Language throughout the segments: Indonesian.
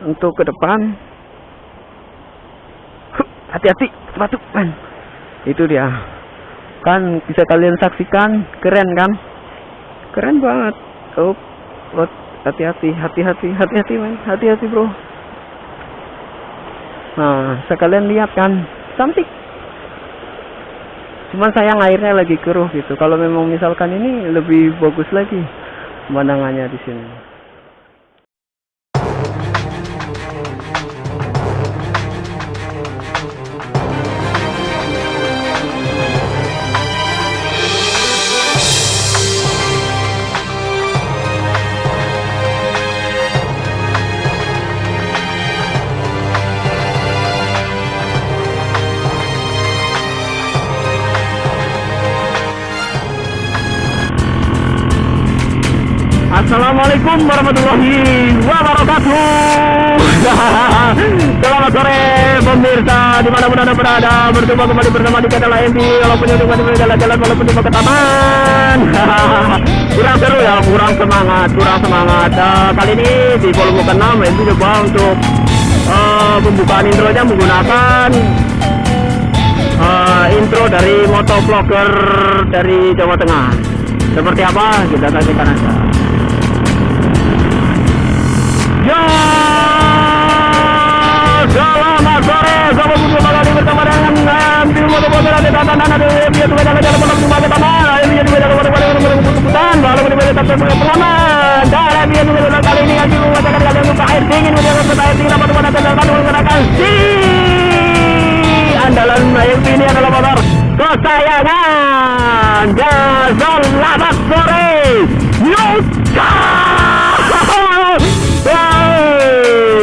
untuk ke depan. Hati-hati sepatu men. Itu dia. Kan bisa kalian saksikan, keren kan? Keren banget. Oh, hati-hati men, hati-hati bro. Nah, sekalian lihat kan, cantik. Cuman sayang airnya lagi keruh gitu. Kalau memang misalkan ini lebih bagus lagi pemandangannya di sini. Assalamualaikum warahmatullahi wabarakatuh. Selamat sore pemirsa dimanapun anda berada, berjumpa kembali bersama di channel AMB. Walaupun yang di jalan-jalan, walaupun di ke taman. Kurang seru ya, kurang semangat. Kali ini di volume ke-6 AMB coba untuk pembukaan intronya menggunakan intro dari motovlogger dari Jawa Tengah. Seperti apa kita saksikan aja. Ya, selamat sore, selamat berjumpa kali bersama dengan AMB motovlogger di Tanah ada dia juga jalan-jalan menuju ke taman. Dia juga jalan-jalan keputusan, lalu dia tetap berpengalaman. Dan dia juga kali ini akan mengatakan kalian untuk air dingin, menjaga air dingin apa pada kendaraan menggunakan si andalan AMB ini adalah motor kesayangan. Ya, selamat sore, Yuka.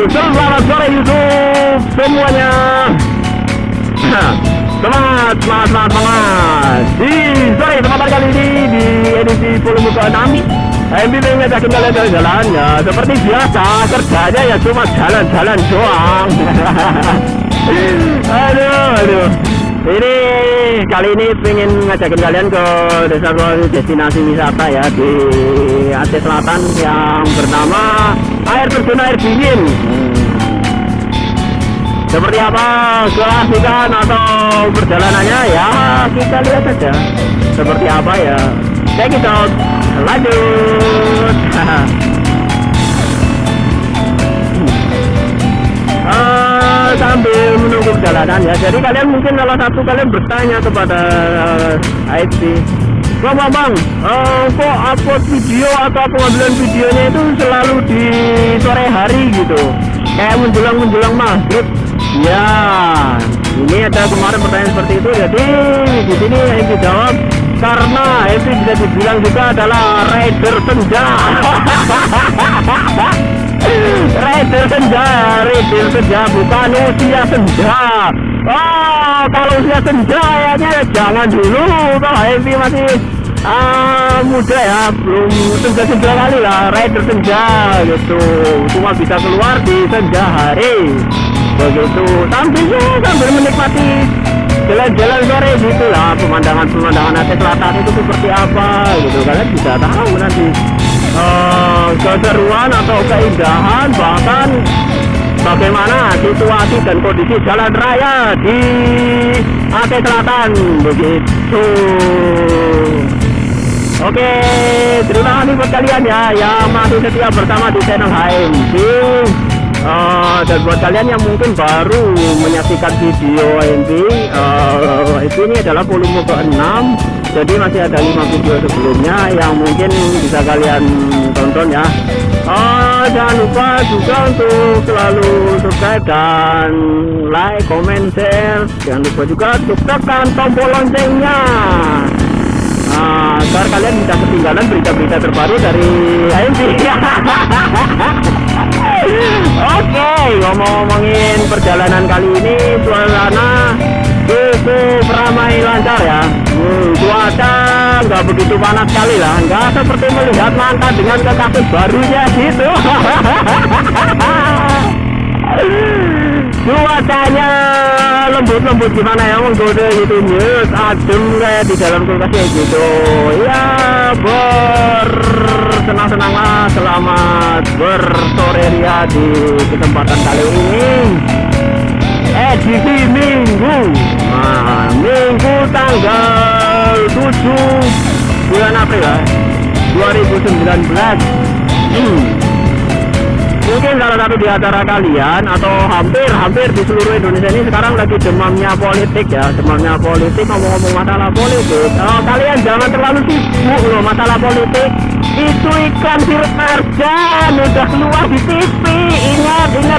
Selamat sore YouTube semuanya. Semangat. Di sore kesempatan kali ini di edisi volume ke-6 AMB mengajakin kalian jalan-jalan ya seperti biasa, kerjanya ya cuma jalan-jalan doang. Aduh. Ini kali ini pengen ngajakin kalian ke destinasi wisata ya di Aceh Selatan yang bernama air terjun air dingin. Seperti apa keasikan atau perjalanannya ya kita lihat saja seperti apa ya. Check it out, lanjut. Sambil menunggu perjalanan ya, jadi kalian mungkin salah satu kalian bertanya kepada AMB, Bang, kok upload video atau pengambilan videonya itu selalu di sore hari gitu, kayak menjelang maghrib? Ya, ini ada kemarin pertanyaan seperti itu, jadi di sini AMB jawab karena AMB bisa dibilang juga adalah rider senja. Rider senja bukan usia senja. Oh, kalau usia senja ya jangan dulu, kalau AMB masih muda ya, belum senja kali lah. Rider senja gitu, cuma bisa keluar di senja hari begitu, sambil menikmati jalan-jalan sore gitu lah, pemandangan Aceh Selatan itu seperti apa gitu, kalian bisa tahu nanti keseruan atau keindahan, bahkan bagaimana situasi dan kondisi jalan raya di Aceh Selatan begitu. Oke, terima kasih buat kalian ya yang masih setia bersama di channel AMB. Dan buat kalian yang mungkin baru menyaksikan video AMB, ini adalah volume ke-6, jadi masih ada 5 video sebelumnya yang mungkin bisa kalian tonton ya. Jangan lupa juga untuk selalu subscribe dan like, comment, share. Jangan lupa juga untuk tekan tombol loncengnya agar kalian tidak ketinggalan berita-berita terbaru dari AMB. Oke, ngomongin perjalanan kali ini, suasana cukup ramai lancar ya. Cuaca nggak begitu panas sekali lah, nggak seperti melihat mantan dengan kekasih barunya gitu. Cuacanya lembut gimana ya menggoda gitu, nyes adem kayak di dalam kulkas kayak gitu ya. Bersenang-senanglah, selamat bersore ria di kesempatan kali ini, edisi Minggu, Minggu tanggal 7 bulan April 2019. Mungkin salah satu di antara kalian atau hampir di seluruh Indonesia ini sekarang lagi demamnya politik ya, demamnya politik, ngomong-ngomong masalah politik. Kalian jangan terlalu sibuk loh masalah politik. Itu iklan Firmarjan udah keluar di TV.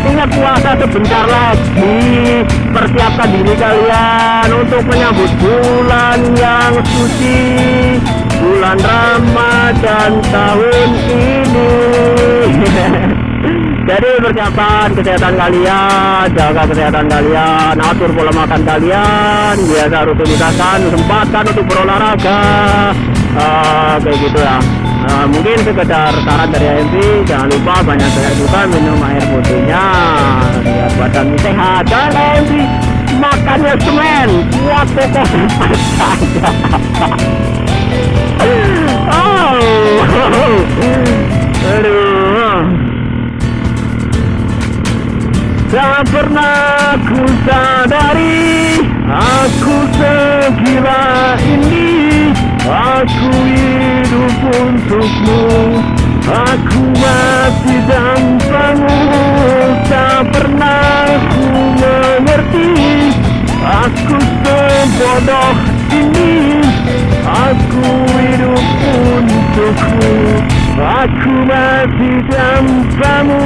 Ingat puasa sebentar lagi. Persiapkan diri kalian untuk menyambut bulan yang suci, bulan Ramadan tahun ini. Jadi persiapan kesehatan kalian, jaga kesehatan kalian, atur pola makan kalian, biasa rutinitaskan, sempatkan untuk berolahraga, kayak gitu ya. Mungkin sekedar saran dari AMP, jangan lupa banyak juga minum air putihnya biar badan sehat. Dan AMP makannya semen, kuat pokok saja. Aduh. Tak pernah ku sadari aku segila ini. Aku hidup untukmu, aku mati tanpamu. Tak pernah ku mengerti aku sebodoh ini. Aku hidup untukmu, aku mati tanpamu.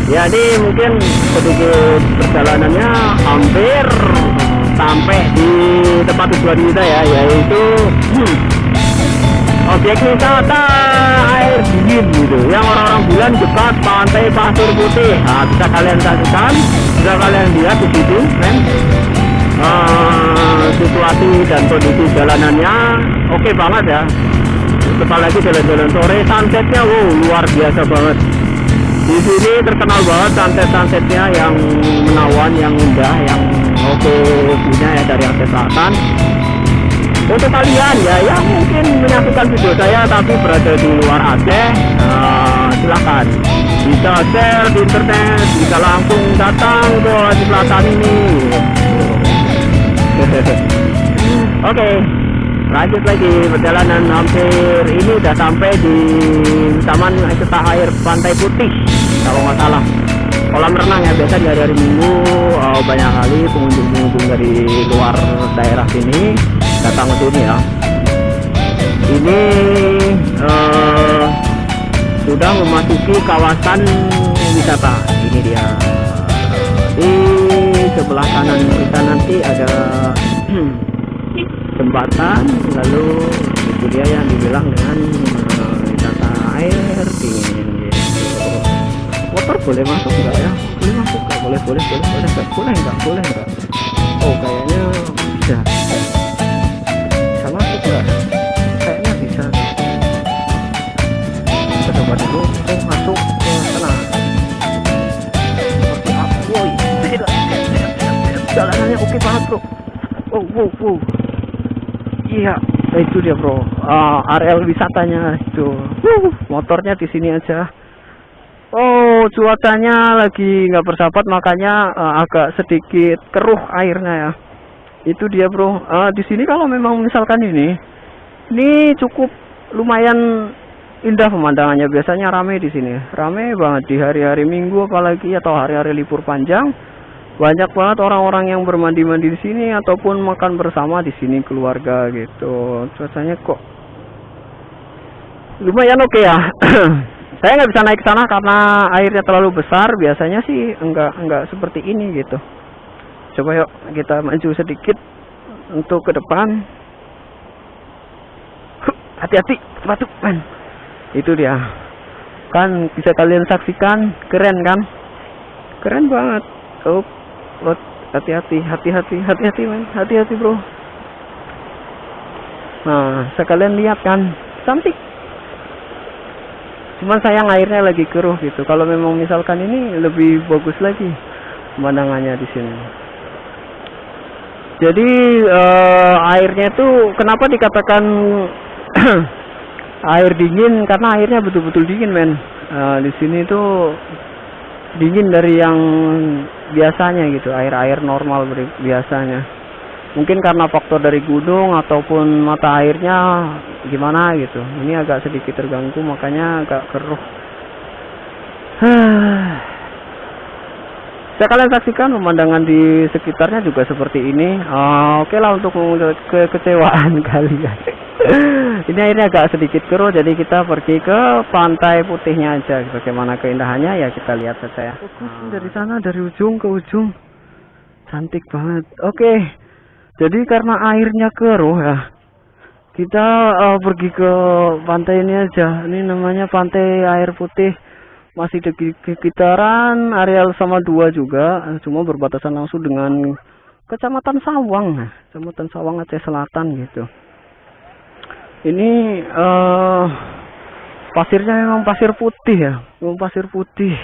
Jadi mungkin sedikit perjalanannya hampir sampai di tempat tujuan kita ya, yaitu objek wisata air dingin gitu, yang orang-orang bilang dekat pantai Pasir Putih. Nah, bisa kalian saksikan, bisa kalian lihat di situ, men. Situasi dan kondisi jalanannya oke banget ya. Apalagi jalan-jalan sore, sunsetnya luar biasa banget. Di sini terkenal banget sunset-sunsetnya yang menawan, yang indah, yang oke punya ya dari Aceh Selatan. Untuk kalian ya yang mungkin menyaksikan video saya tapi berada di luar Aceh, silahkan bisa share di internet, bisa langsung datang ke Aceh Selatan ini. Oke, lanjut lagi perjalanan. Hampir ini udah sampai di Taman Wisata Air Pantai Putih kalau nggak salah. Kolam renang ya, biasa di hari-hari Minggu banyak kali pengunjung-pengunjung dari luar daerah sini datang ke sini ya. Ini sudah memasuki kawasan wisata. Ini dia. Di sebelah kanan kita nanti ada jembatan, lalu itu dia yang dibilang dengan wisata air dingin gitu. Motor boleh masuk enggak ya? Boleh masuk enggak? Boleh enggak? Oh, kayaknya bisa masuk enggak? Kayaknya bisa. Kita coba dulu untuk masuk ke sana. Seperti apa? Woi, jalanannya oke banget bro. Wow. Iya, itu dia bro, areal wisatanya itu. Motornya di sini aja. Oh, cuacanya lagi nggak bersahabat, makanya agak sedikit keruh airnya ya. Itu dia bro. Di sini kalau memang misalkan ini cukup lumayan indah pemandangannya. Biasanya rame di sini, rame banget di hari-hari Minggu apalagi atau hari-hari libur panjang. Banyak banget orang-orang yang bermandi-mandi di sini ataupun makan bersama di sini keluarga gitu. Cuacanya kok lumayan oke ya. Saya nggak bisa naik ke sana karena airnya terlalu besar. Biasanya sih enggak seperti ini gitu. Coba yuk kita maju sedikit untuk ke depan. Hati-hati, batu man. Itu dia. Kan bisa kalian saksikan, keren kan? Keren banget. Oh, hati-hati man, hati-hati bro. Nah, sekalian lihat kan, cantik. Cuman sayang airnya lagi keruh gitu. Kalau memang misalkan ini lebih bagus lagi. pemandangannya di sini. Jadi airnya itu kenapa dikatakan air dingin, karena airnya betul-betul dingin, men. Di sini tuh dingin dari yang biasanya gitu, air-air normal biasanya. Mungkin karena faktor dari gunung ataupun mata airnya gimana gitu. Ini agak sedikit terganggu, makanya agak keruh. Bisa kalian saksikan pemandangan di sekitarnya juga seperti ini. Oke lah, untuk kekecewaan kalian. Ini airnya agak sedikit keruh, jadi kita pergi ke pantai putihnya aja. Bagaimana keindahannya ya kita lihat saja ya. Dari sana, dari ujung ke ujung, cantik banget. Oke, jadi karena airnya keruh ya, kita pergi ke pantai ini aja. Ini namanya Pantai Air Putih. Masih di sekitaran areal sama 2 juga, cuma berbatasan langsung dengan Kecamatan Sawang, Kecamatan Sawang Aceh Selatan gitu. Ini pasirnya memang pasir putih ya, memang pasir putih,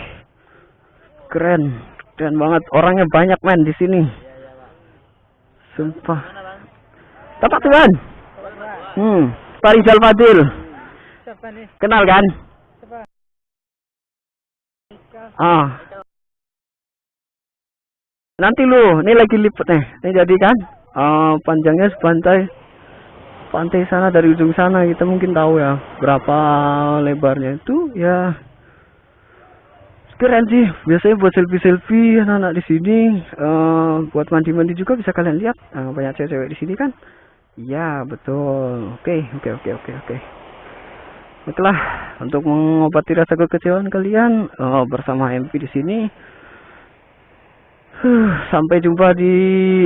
keren banget. Orangnya banyak, men, di sini, sumpah. Tapak Tuhan, Pak Rizal Fadil, kenal kan? Nanti lu, ini lagi lipet nih. Ini jadi kan panjangnya pantai sana, dari ujung sana kita mungkin tahu ya berapa lebarnya itu ya. Keren sih, biasanya buat selfie anak-anak di sini, buat mandi juga bisa kalian lihat. Banyak cewek-cewek di sini kan. Iya, betul. Oke. Baiklah, untuk mengobati rasa kekecewaan kalian bersama MP di sini. Sampai jumpa di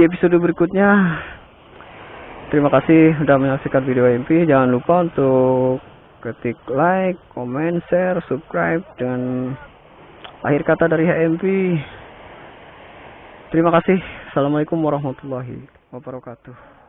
episode berikutnya. Terima kasih sudah menyaksikan video MP. Jangan lupa untuk ketik like, comment, share, subscribe dengan akhir kata dari HMP. Terima kasih. Assalamualaikum warahmatullahi wabarakatuh.